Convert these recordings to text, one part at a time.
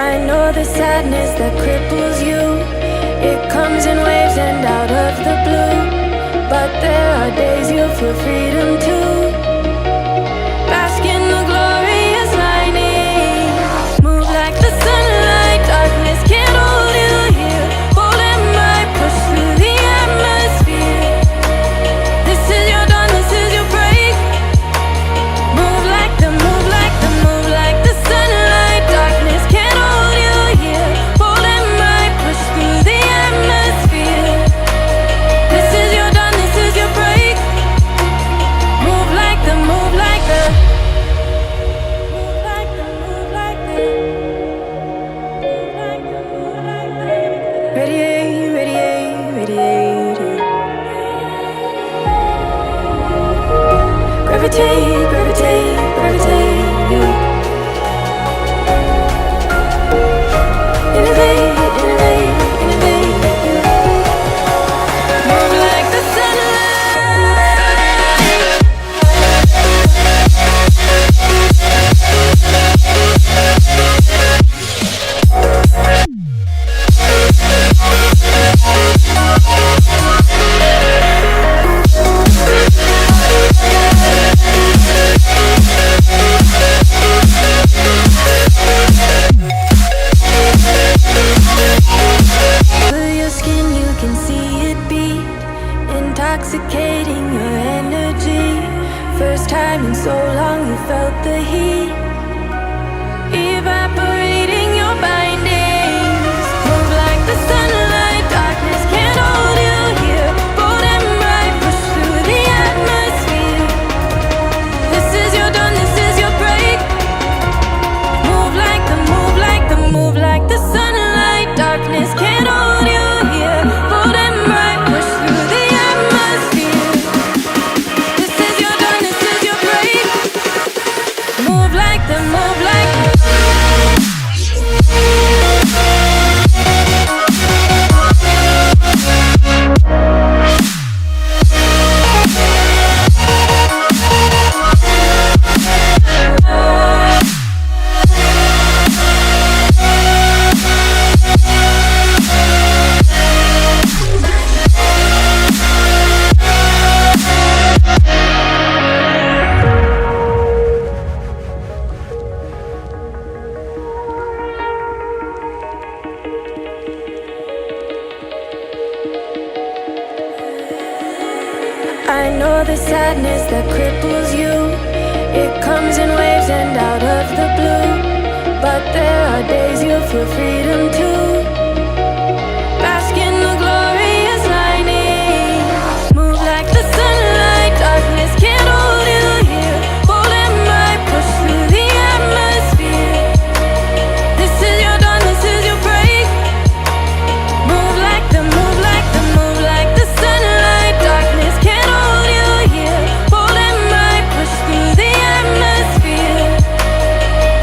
I know the sadness that cripples you. It comes in waves and out of the blue. But there are days you feel freedom too. Bask in the glorious lightning. Move like the sunlight. Darkness can't hold you here. Bold and bright, push through the atmosphere. This is your dawn, this is your break. Move like the, move like the, move like the sunlight. Darkness can't hold you here. Bold and bright, push through the atmosphere. This is your dawn, this is your break. Move like the, move like the, move like the, move like the, move like the, move like the. Radiate, radiate, radiate. Gravitate, gravitate, gravitate. Innovate, innovate, innovate. Move like the through your skin, you can see it beat, intoxicating your energy. First time in so long you felt the heat, evaporating your bindings. Move like the sunlight. Darkness can't hold you here. Bold and bright, push through the atmosphere. This is your dawn, this is your break. Move like the, move like the, move like the sunlight. Darkness can't hold you here. Bold and bright, push through the atmosphere. This is your dawn, this is your break. Move like the, move like the. I know the sadness that cripples you. It comes in waves and out of the blue. But there are days you feel freedom too. Bask in the glorious lightning. Move like the sunlight. Darkness can't hold you here. Bold and bright, push through the atmosphere. This is your dawn, this is your break. Move like the, move like the, move like the sunlight. Darkness can't hold you here. Bold and bright, push through the atmosphere.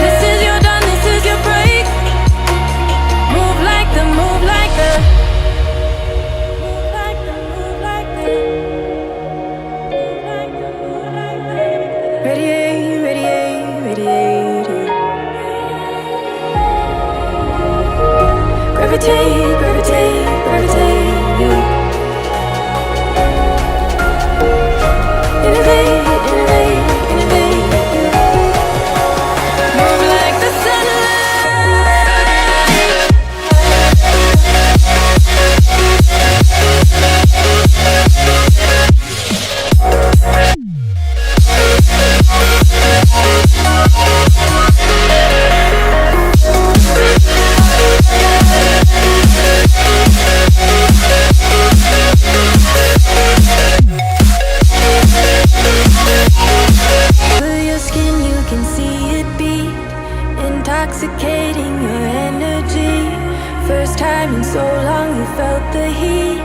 This is your dawn, this is your break. Move like the, move like the, move like the, move like the, move like the, move like the. Radiate, radiate, radiate. Gravitate, gravitate, gravitate. Innovate, innovate, innovate. Move like the through your skin, you can see it beat, intoxicating your energy. First time in so long you felt the heat,